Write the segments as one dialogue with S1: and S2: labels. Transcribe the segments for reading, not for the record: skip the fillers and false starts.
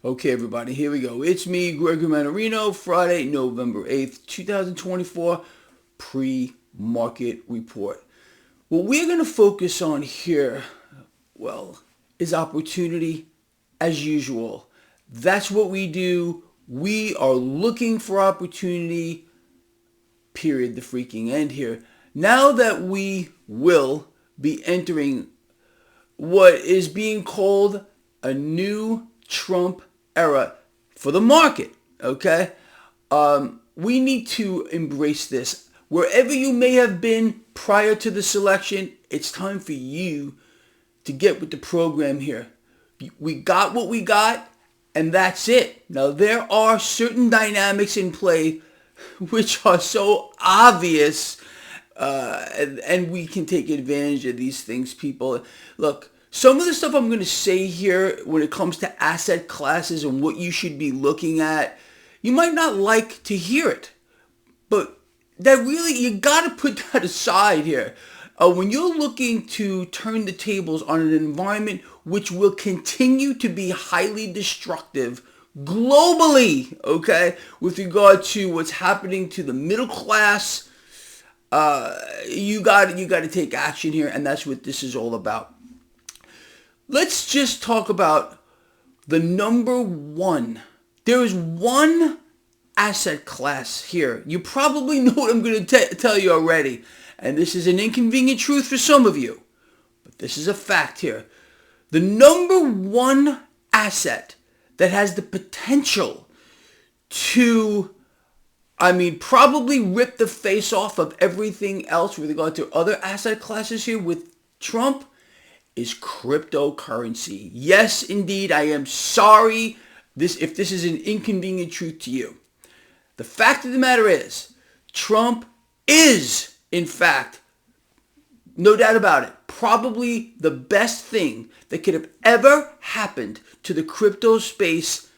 S1: Okay, everybody, here we go. It's me, Gregory Mannarino, Friday, November 8th, 2024, pre-market report. What we're going to focus on here, is opportunity as usual. That's what we do. We are looking for opportunity, period, the freaking end here. Now that we will be entering what is being called a new Trump era for the market, okay? We need to embrace this. Wherever you may have been prior to the selection, it's time for you to get with the program here. We got what we got, and that's it. Now, there are certain dynamics in play which are so obvious, and we can take advantage of these things, people. Look, some of the stuff I'm going to say here when it comes to asset classes and what you should be looking at, you might not like to hear it, but that really, you got to put that aside here. When you're looking to turn the tables on an environment which will continue to be highly destructive globally, okay, with regard to what's happening to the middle class, you got to take action here, and that's what this is all about. Let's just talk about the number one. There is one asset class here. You probably know what I'm going to tell you already. And this is an inconvenient truth for some of you. But this is a fact here. The number one asset that has the potential to, probably rip the face off of everything else with regard to other asset classes here with Trump is cryptocurrency. Yes, indeed, I am sorry if this is an inconvenient truth to you. The fact of the matter is, Trump is, in fact, no doubt about it, probably the best thing that could have ever happened to the crypto space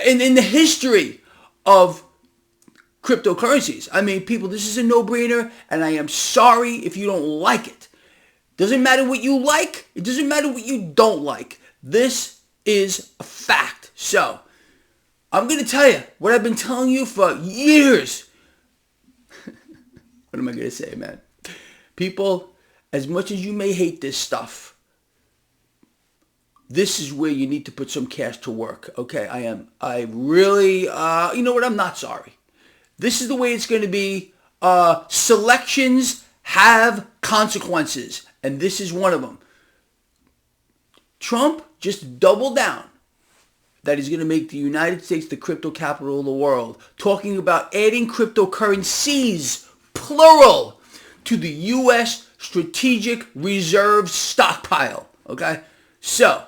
S1: in the history of cryptocurrencies. People, this is a no-brainer, and I am sorry if you don't like it. Doesn't matter what you like. It doesn't matter what you don't like. This is a fact. So, I'm going to tell you what I've been telling you for years. What am I going to say, man? People, as much as you may hate this stuff, this is where you need to put some cash to work, okay? I really, you know what? I'm not sorry. This is the way it's going to be. Selections have consequences, and this is one of them. Trump just doubled down that he's going to make the United States the crypto capital of the world, talking about adding cryptocurrencies, plural, to the U.S. Strategic Reserve stockpile, okay? So,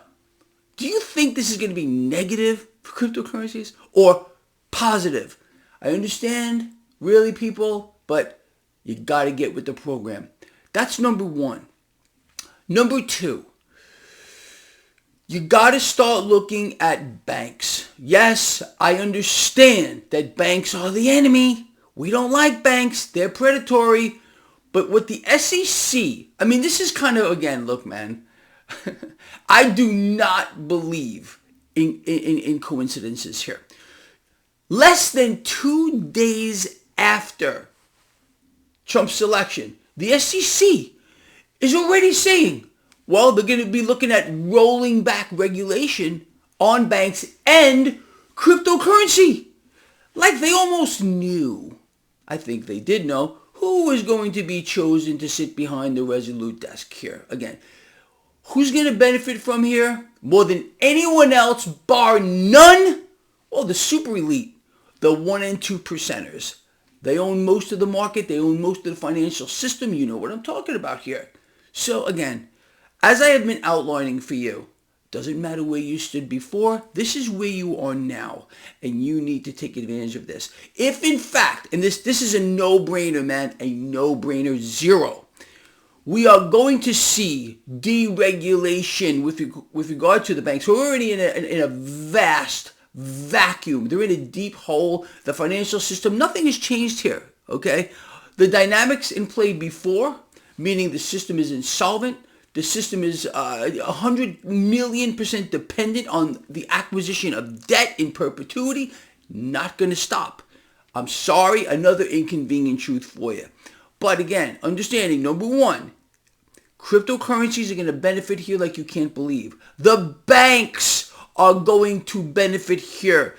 S1: do you think this is going to be negative for cryptocurrencies or positive? I understand, really, people, but you got to get with the program. That's number one. Number two, you got to start looking at banks. Yes, I understand that banks are the enemy. We don't like banks. They're predatory. But with the SEC, this is kind of, again, look, man, I do not believe in coincidences here. Less than 2 days after Trump's selection, the SEC is already saying, well, they're going to be looking at rolling back regulation on banks and cryptocurrency. Like they almost knew, I think they did know, who was going to be chosen to sit behind the Resolute desk here. Again, who's going to benefit from here more than anyone else, bar none? Well, the super elite, the 1 and 2 percenters. They own most of the market. They own most of the financial system. You know what I'm talking about here. So again, as I have been outlining for you, doesn't matter where you stood before, this is where you are now, and you need to take advantage of this. If in fact, and this is a no-brainer, man, a no-brainer, zero, we are going to see deregulation with regard to the banks. We're already in a vast vacuum. They're in a deep hole. The financial system, nothing has changed here, okay? The dynamics in play before, meaning the system is insolvent, The system is 100 million% dependent on the acquisition of debt in perpetuity. Not going to stop. I'm sorry, another inconvenient truth for you. But again, understanding, number one, cryptocurrencies are going to benefit here like you can't believe. The banks are going to benefit here.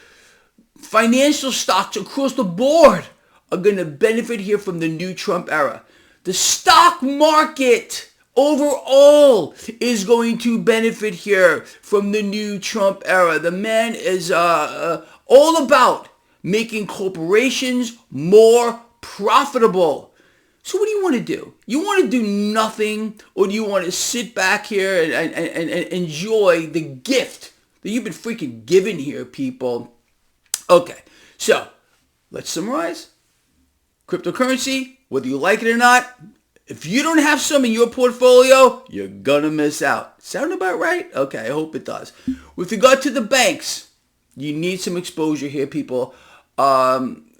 S1: Financial stocks across the board are going to benefit here from the new Trump era. The stock market overall is going to benefit here from the new Trump era. The man is all about making corporations more profitable. So what do you want to do? You want to do nothing, or do you want to sit back here and enjoy the gift that you've been freaking given here, people? Okay, so let's summarize. Cryptocurrency, whether you like it or not, if you don't have some in your portfolio, you're going to miss out. Sound about right? Okay, I hope it does. With regard to the banks, you need some exposure here, people.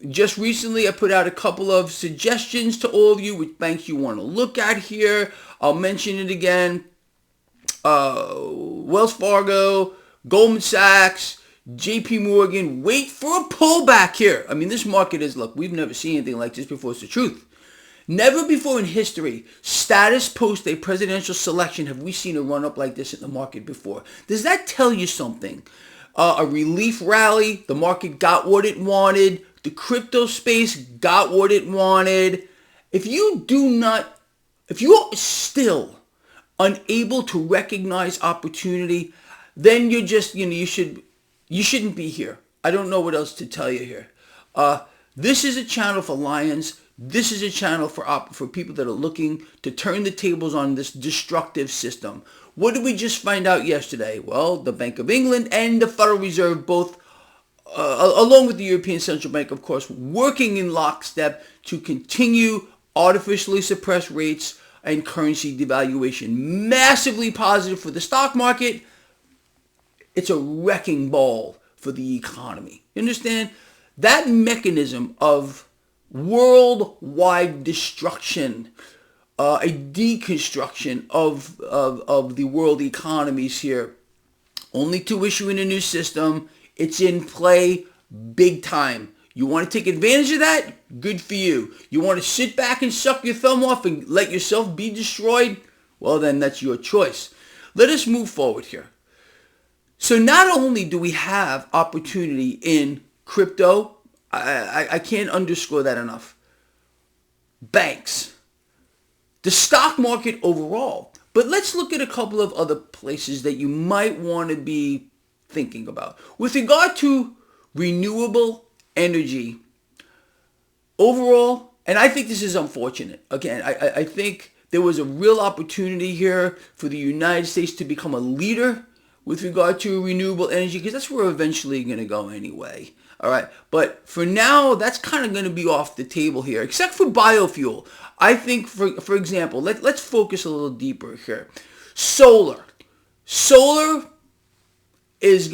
S1: Just recently, I put out a couple of suggestions to all of you which banks you want to look at here. I'll mention it again. Wells Fargo, Goldman Sachs, JP Morgan. Wait for a pullback here. I mean, this market is, look, we've never seen anything like this before. It's the truth. Never before in history, status post a presidential selection, have we seen a run-up like this in the market before. Does that tell you something? A relief rally, the market got what it wanted, the crypto space got what it wanted. If you are still unable to recognize opportunity, then you're just, you shouldn't be here. I don't know what else to tell you here. This is a channel for lions. This is a channel for people that are looking to turn the tables on this destructive system. What did we just find out yesterday? Well, the Bank of England and the Federal Reserve both, along with the European Central Bank, of course, working in lockstep to continue artificially suppressed rates and currency devaluation. Massively positive for the stock market. It's a wrecking ball for the economy. You understand? That mechanism of worldwide destruction, a deconstruction of the world economies here, only to issue in a new system. It's in play big time. You want to take advantage of that? Good for you. You want to sit back and suck your thumb off and let yourself be destroyed? Well, then that's your choice. Let us move forward here. So not only do we have opportunity in crypto, I can't underscore that enough. Banks, the stock market overall. But let's look at a couple of other places that you might want to be thinking about. With regard to renewable energy, overall, and I think this is unfortunate. Again, I think there was a real opportunity here for the United States to become a leader with regard to renewable energy, because that's where we're eventually going to go anyway. All right, but for now, that's kind of going to be off the table here, except for biofuel. I think, for example, let's focus a little deeper here. Solar is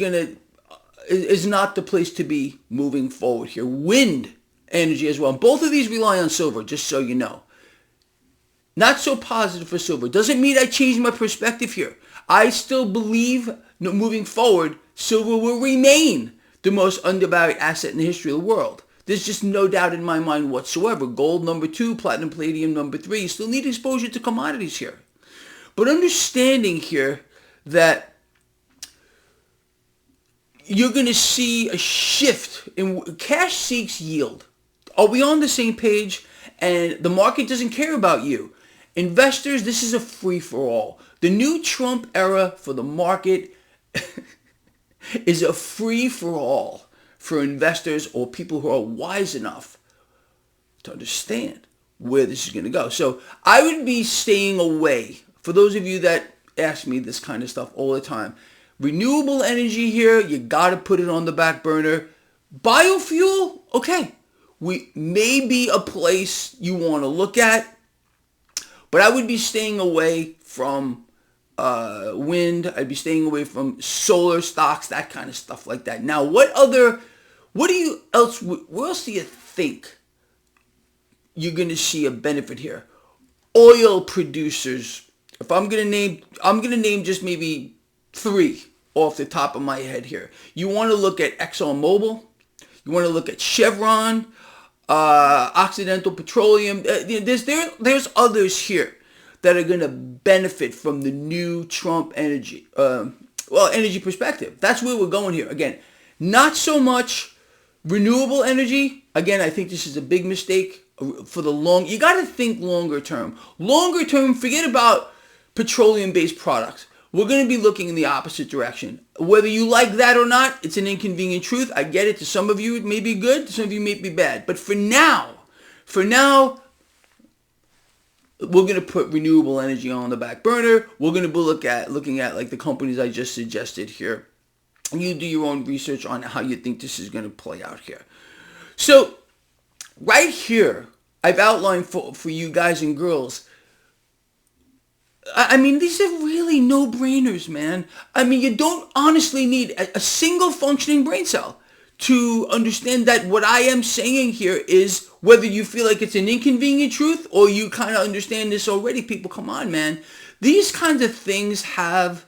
S1: not the place to be moving forward here. Wind energy as well. Both of these rely on silver, just so you know. Not so positive for silver. Doesn't mean I changed my perspective here. I still believe, moving forward, silver will remain the most undervalued asset in the history of the world. There's just no doubt in my mind whatsoever. Gold, number 2, platinum, palladium, number 3. You still need exposure to commodities here. But understanding here that you're going to see a shift in cash seeks yield. Are we on the same page? And the market doesn't care about you. Investors, this is a free-for-all. The new Trump era for the market is a free-for-all for investors or people who are wise enough to understand where this is going to go. So I would be staying away. For those of you that ask me this kind of stuff all the time, renewable energy here, you got to put it on the back burner. Biofuel, okay, we may be a place you want to look at, but I would be staying away from wind. I'd be staying away from solar stocks, that kind of stuff like that. Now, where else do you think you're going to see a benefit here? Oil producers, If I'm gonna name just maybe three off the top of my head here. You want to look at ExxonMobil. You want to look at Chevron, Occidental Petroleum. There's others here that are going to benefit from the new Trump energy perspective. That's where we're going here. Again, not so much renewable energy. Again, I think this is a big mistake for the long. You got to think longer term. Longer term, forget about petroleum-based products. We're going to be looking in the opposite direction. Whether you like that or not, it's an inconvenient truth. I get it. To some of you, it may be good. To some of you, it may be bad. But for now, we're going to put renewable energy on the back burner. We're going to be looking at like the companies I just suggested here. And you do your own research on how you think this is going to play out here. So right here, I've outlined for you guys and girls. I mean, these are really no-brainers, man. I mean, you don't honestly need a single functioning brain cell to understand that what I am saying here is, whether you feel like it's an inconvenient truth or you kind of understand this already, people, come on, man. These kinds of things have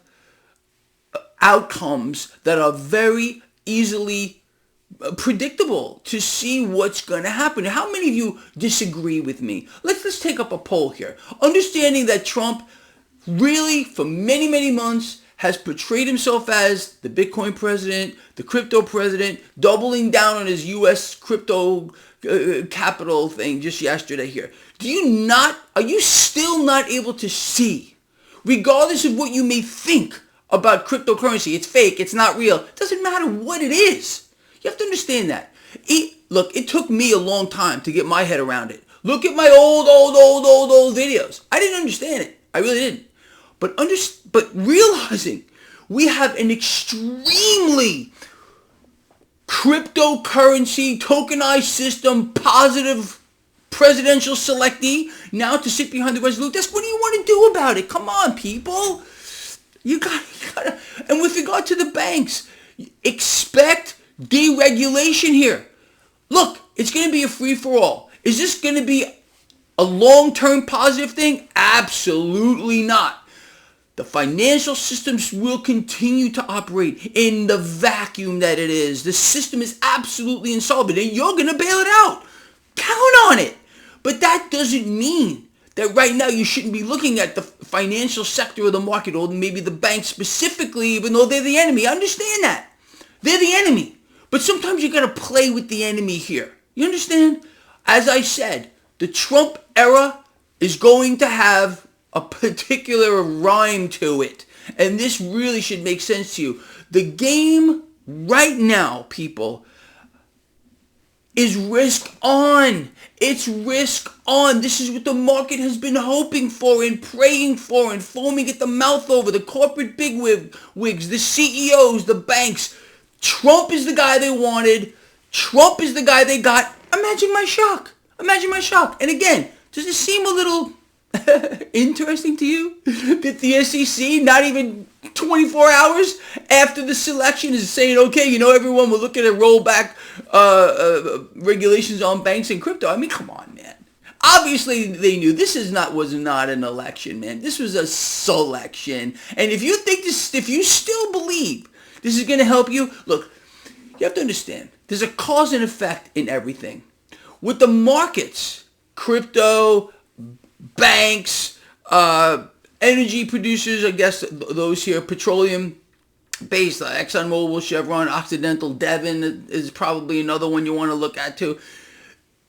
S1: outcomes that are very easily predictable to see what's going to happen. How many of you disagree with me? Let's take up a poll here. Understanding that Trump really, for many, many months, has portrayed himself as the Bitcoin president, the crypto president, doubling down on his U.S. crypto capital thing just yesterday here. Are you still not able to see, regardless of what you may think about cryptocurrency, it's fake, it's not real, it doesn't matter what it is. You have to understand that. Look, it took me a long time to get my head around it. Look at my old videos. I didn't understand it. I really didn't. But realizing we have an extremely cryptocurrency, tokenized system, positive presidential selectee now to sit behind the Resolute desk. What do you want to do about it? Come on, people. You gotta. And with regard to the banks, expect deregulation here. Look, it's going to be a free-for-all. Is this going to be a long-term positive thing? Absolutely not. The financial systems will continue to operate in the vacuum that it is. The system is absolutely insolvent, and you're going to bail it out. Count on it. But that doesn't mean that right now you shouldn't be looking at the financial sector of the market, or maybe the banks specifically, even though they're the enemy. I understand that. They're the enemy. But sometimes you got to play with the enemy here. You understand? As I said, the Trump era is going to have a particular rhyme to it. And this really should make sense to you. The game right now, people, is risk on. It's risk on. This is what the market has been hoping for and praying for and foaming at the mouth over. The corporate bigwigs, the CEOs, the banks. Trump is the guy they wanted. Trump is the guy they got. Imagine my shock. Imagine my shock. And again, does it seem a little interesting to you that the SEC, not even 24 hours after the selection, is saying, okay, everyone, we're looking at rollback regulations on banks and crypto? I mean, come on, man. Obviously, they knew this was not an election, man. This was a selection. And if you still believe this is going to help you, look, you have to understand, there's a cause and effect in everything. With the markets, crypto, banks, energy producers, I guess those here, petroleum-based, ExxonMobil, Chevron, Occidental, Devon is probably another one you want to look at too.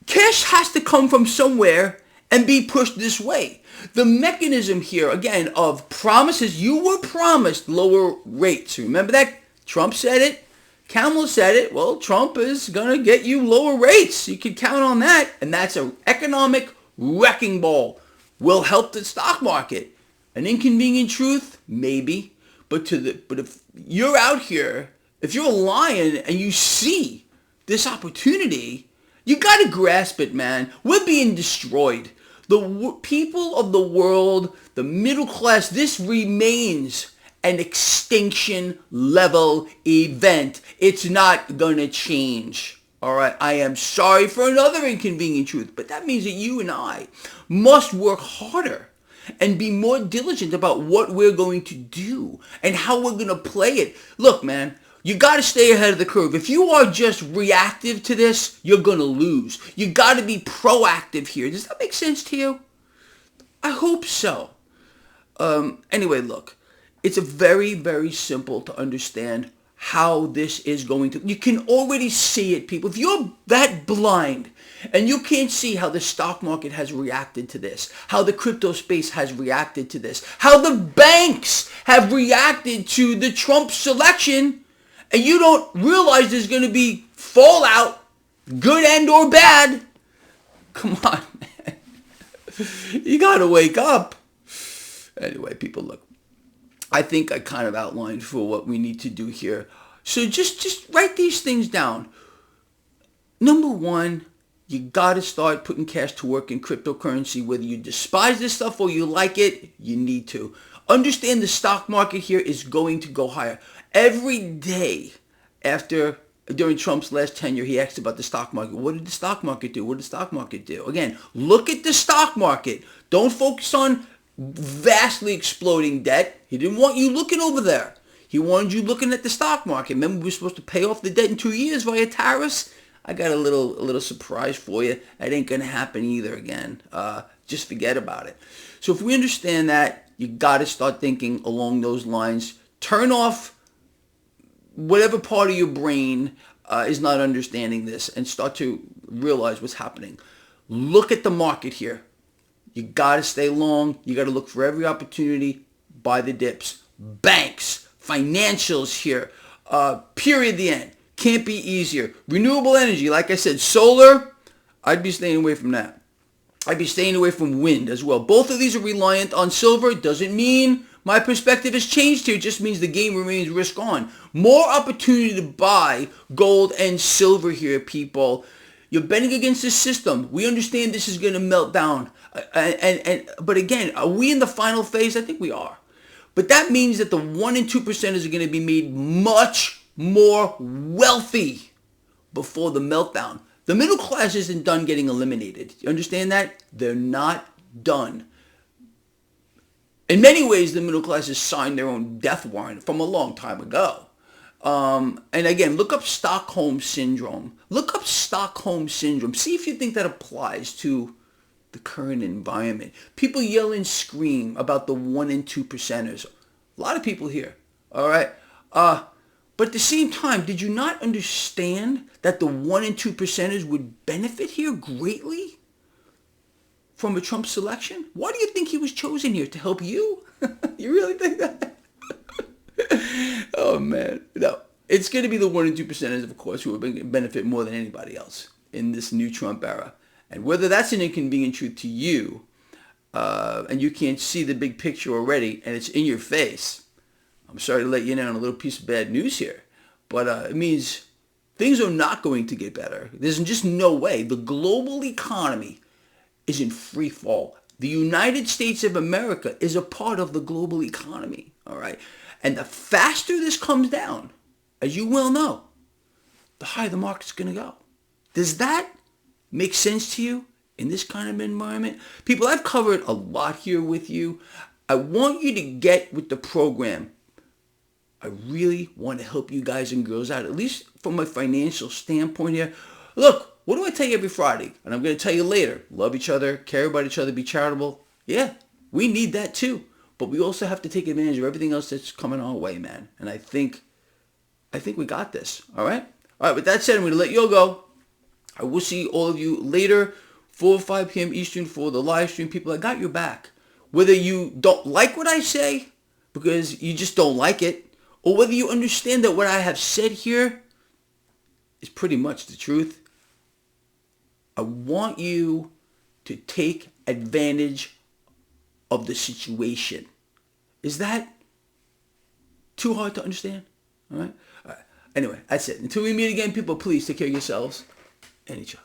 S1: Cash has to come from somewhere and be pushed this way. The mechanism here, again, of promises, you were promised lower rates. Remember that? Trump said it. Kamala said it. Well, Trump is going to get you lower rates. You can count on that. And that's an economic wrecking ball. Will help the stock market. An inconvenient truth? Maybe. But if you're out here, if you're a lion and you see this opportunity, you got to grasp it, man. We're being destroyed. The people of the world, the middle class, this remains an extinction level event. It's not going to change. All right, I am sorry for another inconvenient truth, but that means that you and I must work harder and be more diligent about what we're going to do and how we're going to play it. Look, man, you got to stay ahead of the curve. If you are just reactive to this, you're going to lose. You got to be proactive here. Does that make sense to you? I hope so. Anyway, look, it's a very, very simple to understand how this is going to. You can already see it, people. If you're that blind and you can't see how the stock market has reacted to this, how the crypto space has reacted to this, how the banks have reacted to the Trump selection, and you don't realize there's going to be fallout, good and or bad, come on, man. You got to wake up. Anyway, people, look, I think I kind of outlined for what we need to do here. So just write these things down. Number one, you got to start putting cash to work in cryptocurrency. Whether you despise this stuff or you like it, you need to. Understand the stock market here is going to go higher. Every day during Trump's last tenure, he asked about the stock market. What did the stock market do? What did the stock market do? Again, look at the stock market. Don't focus on vastly exploding debt. He didn't want you looking over there. He wanted you looking at the stock market. Remember, we were supposed to pay off the debt in 2 years via tariffs? I got a little surprise for you. That ain't going to happen either again. Just forget about it. So if we understand that, you got to start thinking along those lines. Turn off whatever part of your brain is not understanding this and start to realize what's happening. Look at the market here. You got to stay long. You got to look for every opportunity. Buy the dips. Banks, financials here. Period, the end. Can't be easier. Renewable energy, like I said, solar, I'd be staying away from that. I'd be staying away from wind as well. Both of these are reliant on silver. Doesn't mean my perspective has changed here. It just means the game remains risk on. More opportunity to buy gold and silver here, people. You're betting against the system. We understand this is going to melt down. But again, are we in the final phase? I think we are. But that means that the 1% and 2%ers are going to be made much more wealthy before the meltdown. The middle class isn't done getting eliminated. You understand that? They're not done. In many ways, the middle class has signed their own death warrant from a long time ago. And again, look up Stockholm Syndrome. Look up Stockholm Syndrome. See if you think that applies to the current environment. People yell and scream about the 1% and 2%ers. A lot of people here. All right. But at the same time, did you not understand that the 1% and 2%ers would benefit here greatly from a Trump selection? Why do you think he was chosen here? To help you? You really think that? Oh, man. No. It's going to be the 1% and 2%ers, of course, who will benefit more than anybody else in this new Trump era. And whether that's an inconvenient truth to you, and you can't see the big picture already, and it's in your face, I'm sorry to let you in on a little piece of bad news here, but it means things are not going to get better. There's just no way. The global economy is in free fall. The United States of America is a part of the global economy, all right? And the faster this comes down, as you well know, the higher the market's going to go. Does that make sense to you in this kind of environment? People, I've covered a lot here with you. I want you to get with the program. I really want to help you guys and girls out, at least from a financial standpoint here. Look, what do I tell you every Friday? And I'm going to tell you later. Love each other, care about each other, be charitable. Yeah, we need that too. But we also have to take advantage of everything else that's coming our way, man. And I think we got this. All right? All right, with that said, I'm going to let you all go. I will see all of you later, 4 or 5 p.m. Eastern for the live stream. People, I got your back. Whether you don't like what I say because you just don't like it, or whether you understand that what I have said here is pretty much the truth, I want you to take advantage of the situation. Is that too hard to understand? All right? All right. Anyway, that's it. Until we meet again, people, please take care of yourselves and each other.